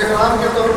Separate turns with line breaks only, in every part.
احرام کے طور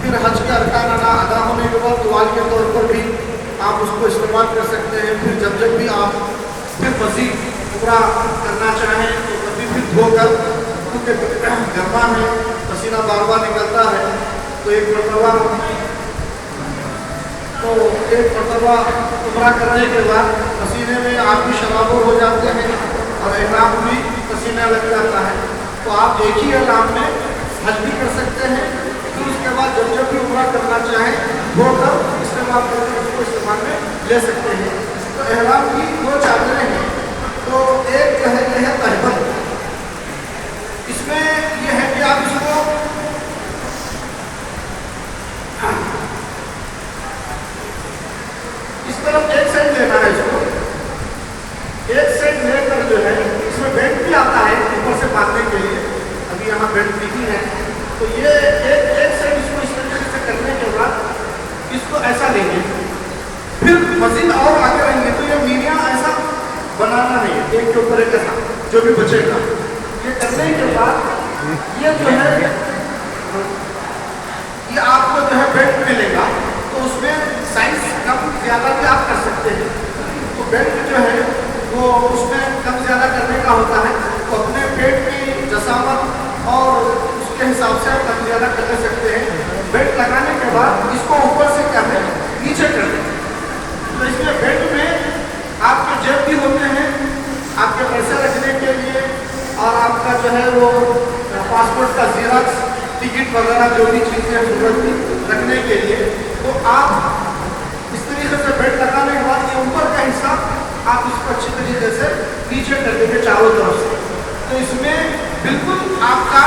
پھر حج کے ارکان ادا ہونے کے بعد طوال کے طور پر بھی آپ اس کو استعمال کر سکتے ہیں. پھر جب بھی آپ پھر مزید عمرہ کرنا چاہیں تو کبھی پھر دھو کر، کیونکہ گرما ہے، پسینہ بار بار نکلتا ہے، تو ایک مرتبہ عمرہ کرنے کے بعد پسینے میں آپ بھی شرابور ہو جاتے ہیں اور احرام بھی پسینہ لگ جاتا ہے. تو آپ ایک ہی احرام میں حج بھی کر سکتے ہیں. پھر اس کے بعد جب بھی عمرہ کرنا چاہیں دھو کر استعمال کر کے اس کو استعمال میں لے سکتے ہیں. تو احرام کی دو چادریں ہیں. تو ایک جو ہے یہ ہے تہبند. اس میں یہ ہے کہ آپ اس کو اس طرف ایک سائڈ لینا ہے. اس کو ایک سائڈ لے کر جو ہے اس میں بیلٹ بھی آتا ہے اوپر سے باندھنے کے لیے. ابھی یہاں بیلٹ نہیں ہے. تو یہ ایک سائڈ اس کو اس طریقے سے کرنے کے بعد اس کو ایسا لیں گے. پھر مزید اور آگے رہیں گے تو یہ میریاں ایسا بنانا نہیں ہے، ایک کے اوپر ایک ایسا جو بھی بچے گا. یہ کرنے کے بعد یہ جو ہے یہ آپ کو جو ہے بیلٹ ملے گا. تو اس میں سائز کم زیادہ بھی آپ کر سکتے ہیں. تو بیلٹ جو ہے وہ اس میں کم زیادہ کرنے کا ہوتا ہے. تو اپنے پیٹ کی جسامت اور اس کے حساب سے آپ کم زیادہ کر سکتے ہیں. بیلٹ لگانے کے بعد اس کو اوپر سے کیا ہے نیچے کر دیں. تو اس میں بیلٹ میں آپ کے جیب بھی ہوتے ہیں آپ کے پیسے رکھنے کے لیے، اور آپ کا جو ہے وہ پاسپورٹ کا زیراکس، ٹکٹ وغیرہ جو بھی چیزیں ضرورت کی رکھنے کے لیے. تو آپ اس طریقے سے بیلٹ لگانے کے بعد یہ اوپر کا حصہ آپ اس کو اچھی طریقے سے نیچے کر دیں گے چاروں طرف سے. تو اس میں بالکل آپ کا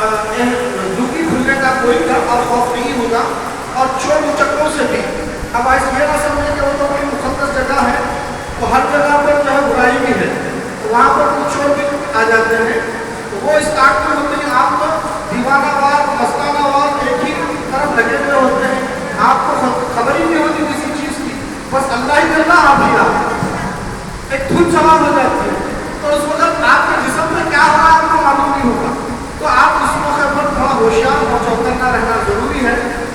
جھکی کھلنے کا کوئی ڈر اور خوف نہیں ہوگا. اور چور چکروں سے بھی اب ایسے یہ نہ سمجھیں کہ وہ تو کوئی مقدس جگہ ہے تو ہر جگہ پر جو ہے برائی بھی ہے، تو وہاں پر کچھ چور بھی آ جاتے ہیں. تو وہ اس آگ میں ہوتے ہیں. آپ کو دیوانہ وار مستانہ وار ایک ہی طرف لگے ہوئے ہوتے ہیں. آپ کو خبر ہی نہیں ہوتی کسی چیز کی، بس اللہ ہی اللہ آپ ہی آپ ایک دھن سوال ہو جاتی ہے. تو اس وقت آپ کے جسم میں کیا ہو رہا ہے آپ کو معلوم نہیں ہوگا. تو آپ اس موقع پر تھوڑا ہوشیار اور چوکنا رہنا ضروری ہے.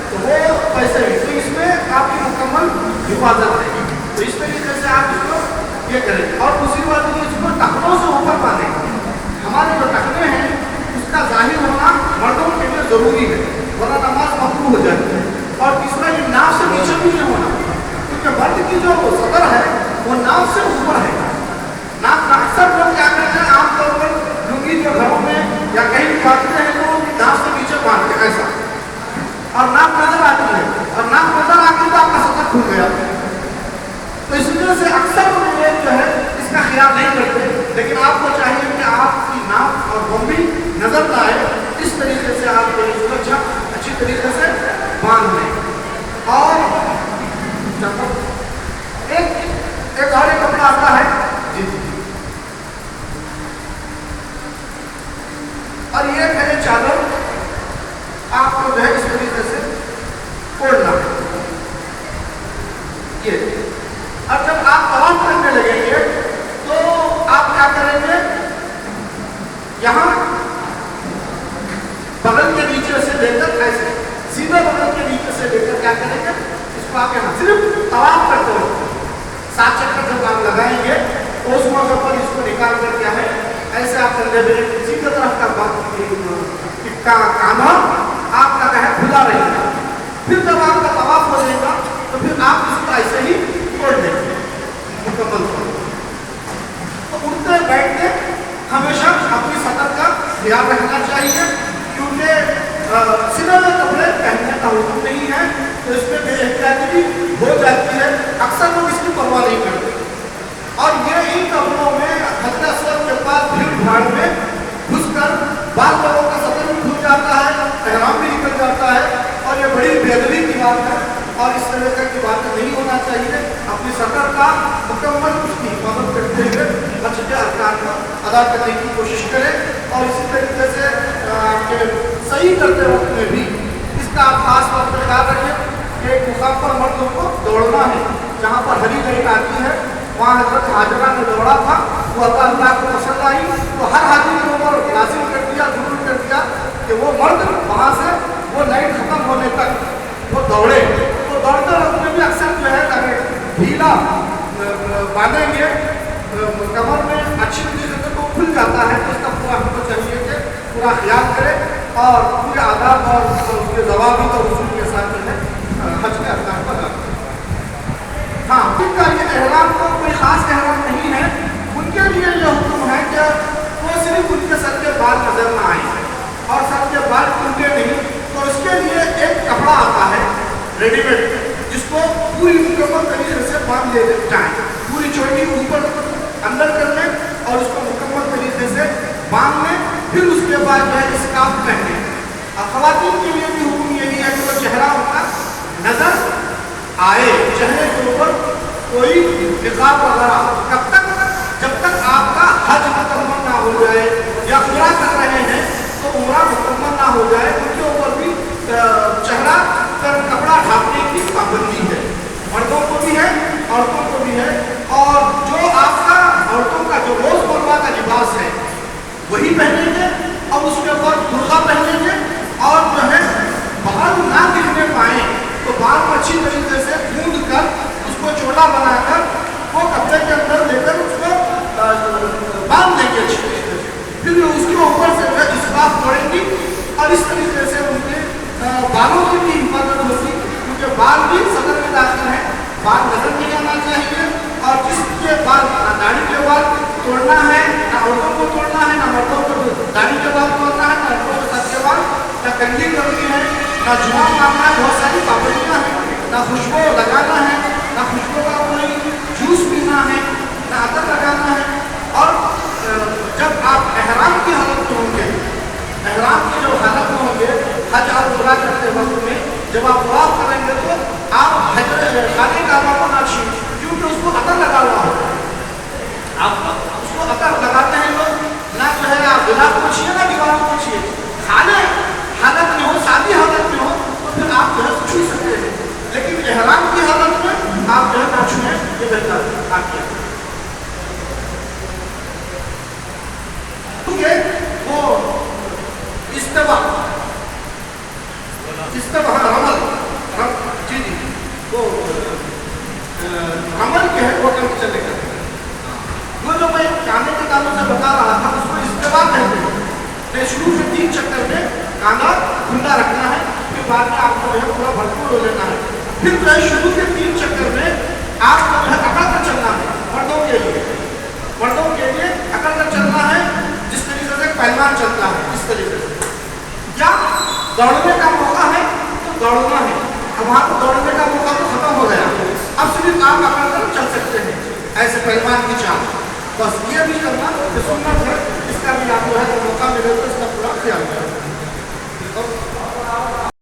تو وہ پیسے تو اس میں آپ کی مکمل حفاظت ہے. تو اس طریقے سے آپ اس کو یہ کریں. اور دوسری بات یہ اس کو ٹخنوں سے اوپر باندھیں. ہمارے جو ٹخنے ہیں اس کا ظاہر ہونا مردوں کے لیے ضروری ہے ورنہ نماز مقبول ہو جاتی ہے. اور تیسرا یہ ناف سے نیچے بھی نہیں ہونا، کیونکہ مرد کی جو صدر ہے وہ ناف سے اوپر ہے. ناف اکثر لوگ کیا کرتے ہیں عام طور پر لنگی جو گھروں میں یا کہیں بھی باندھتے ہیں تو ناف سے نیچے باندھتے ہیں ایسا، اور ناک نظر آتی ہے، اور ناک نظر آتی تو آپ کا سطح کھل گیا. تو اس وجہ سے اکثر لوگ جو ہے اس کا خیال نہیں کرتے. لیکن آپ کو چاہیے کہ آپ کی ناک اور بمبی نظر نہ آئے، اس طریقے سے آپ کو اس کو اچھی طریقے سے باندھ لیں. اور ایک اور ایک کپڑا آتا ہے جی اور یہ ہے چادر آپ کو جو ہے اس طریقے سے اوڑھنا ہے. یہ اب جب آپ طواف کرنے لگیں گے تو آپ کیا کریں گے، یہاں بغل کے نیچے سے لے کر ایسے سیدھے بغل کے نیچے سے لے کر کیا کریں گے، اس کو آپ یہاں صرف طواف کرتے ہو 7 چکر جب آپ لگائیں گے تو اس موقع پر اس کو نکال کر کیا ہے ایسے آپ کر دیں. سیدھے طرف کا کانا آپ کا ہے کھلا رہے گا. پھر جب آپ کا طواف ہو جائے گا تو پھر آپ اس کو ایسے ہی توڑ دیں گے مکمل طور پر. تو اٹھتے بیٹھتے ہمیشہ اپنی سطر کا خیال رکھنا چاہیے، کیونکہ سلے میں کپڑے پہننے کا حکم نہیں ہے. تو اس میں بے احتیاطی ہو جاتی ہے. اکثر لوگ اس کی پرواہ نہیں کرتے اور یہ ان کپڑوں میں حضرت اسود کے پاس بھیڑ بھاڑ میں گھس کر بعض لوگوں کا سطر بھی کھل جاتا ہے، احرام بھی نکل جاتا ہے. اور یہ بڑی بے ادبی کی بات ہے اور اس طرح کی بات نہیں ہونا چاہیے. اپنی سطر کا مکمل اس کی حفاظت کرتے ہوئے حج کے ارکان کو ادا کرنے کی کوشش کریں. اور اسی طریقے سے آپ کے صحیح کرتے وقت میں بھی اس کا آپ خاص طور پر خیال رکھیں کہ ایک مقام پر مردوں کو دوڑنا ہے. جہاں پر ہری لائٹ آتی ہے وہاں حضرت حاجرہ نے دوڑا تھا، وہ اللہ کو پسند آئی تو ہر حاجی کے اوپر لازم کر دیا، ضرور کر دیا اور پورے آداب اور اس کے ضوابط اور اصول کے ساتھ جو ہے حج کے ارکان کو ادا کرتے ہیں۔ ہاں، ان کا یہ احرام کو کوئی خاص احرام نہیں ہے، ان کے لیے یہ حکم ہے کہ وہ صرف ان کے سر کے بال نظر نہ آئیں اور سر کے بال ٹوٹے نہیں، تو اس کے لیے ایک کپڑا آتا ہے ریڈی میڈ، جس کو پوری مکمل طریقے سے باندھ لے جائیں، پوری چوٹی اوپر اندر کر لیں اور اس کو مکمل طریقے سے باندھ لیں، پھر اس کے بعد جو ہے اسکارف پہنیں۔ اور خواتین کے لیے بھی حکم یہی ہے کہ وہ چہرہ اپنا نظر آئے، چہرے کے اوپر کوئی نقاب وغیرہ، کب تک؟ جب تک آپ کا حج مکمل نہ ہو جائے، یا عمرہ کر رہے ہیں تو عمرہ مکمل نہ ہو جائے، ان کے اوپر بھی چہرہ پر کپڑا ڈھانپنے کی پابندی ہے، مردوں کو بھی ہے عورتوں کو بھی ہے۔ اور جو آپ کا عورتوں کا جو روزمرہ کا لباس ہے وہی پہنیں گے، اور اس کے اوپر برقع پہنیں گے، اور جو ہے بال نہ دکھنے پائیں تو بال کو اچھی طریقے سے گوندھ کر اس کو چولا بنا کر وہ کپڑے کے اندر لے کر اس کو باندھ دیں گے اچھی طریقے سے، پھر اس کے اوپر سے جو ہے اسکارف پڑیں گی، اور اس طریقے سے ان کے بالوں کی بھی حفاظت ہوگی، کیونکہ بال بھی صدر میں داخل ہیں، بال نظر نہیں آنا چاہیے، اور جس کے بال داڑھی کے بال توڑنا ہے، نہ عورتوں کو توڑنا ہے، نہ مردوں کو داڑھی کے بال توڑنا ہے، نہ عورتوں کے سر کے بال، نہ کنگھی کرنی ہے، نہ جمعہ مارنا ہے، بہت ساری پابندیاں ہیں، نہ خوشبو لگانا ہے، نہ خوشبو کا کوئی جوس پینا ہے، نہ عطر لگانا ہے۔ اور جب آپ احرام کی حالت میں ہوں گے، احرام کی جو حالت میں ہوں گے حج اور عمرہ کرتے وقت میں، جب آپ طواف کریں گے تو آپ خانہ کعبہ کو نہ چھوئیں، کیونکہ اس کو عطر لگا ہوا ہوتا ہے، آپ اس کو عطر لگاتے ہیں لوگ، نہ جو ہے آپ غلاف کو چھیے، نہ دیواروں کو چھیے، خانہ حالت میں ہو، شادی حالت میں ہو تو پھر آپ جو ہے چھو سکتے ہیں، لیکن احرام کی حالت میں آپ جو ہے نہ چھوئیں، یہ بہتر ہے آپ کیا وہ رمل جی وہ رمل کے ہے وہ کم چلے گا، وہ جو میں کانے کے کانوں سے بتا رہا تھا اس کو استوا کہتے ہیں، شروع سے 3 چکر میں کانا کھلا رکھنا ہے، پھر بعد میں آپ کو جو ہے پورا بھرپور ہو لینا ہے، پھر جو ہے شروع کے 3 چکر میں آپ کو جو ہے اکڑ کر چلنا ہے، مردوں کے لیے اکڑ کر چلنا ہے، جس طریقے سے پہلوان چلتا ہے اس طریقے سے، یا دوڑنے کا موقع ہے تو دوڑنا ہے، اب وہاں کو دوڑنے کا موقع تو ختم ہو گیا، اب صرف آپ اکڑ کر چل سکتے ہیں ایسے پہلوان کی چال، بس یہ بھی کرنا کہ سنت ہے۔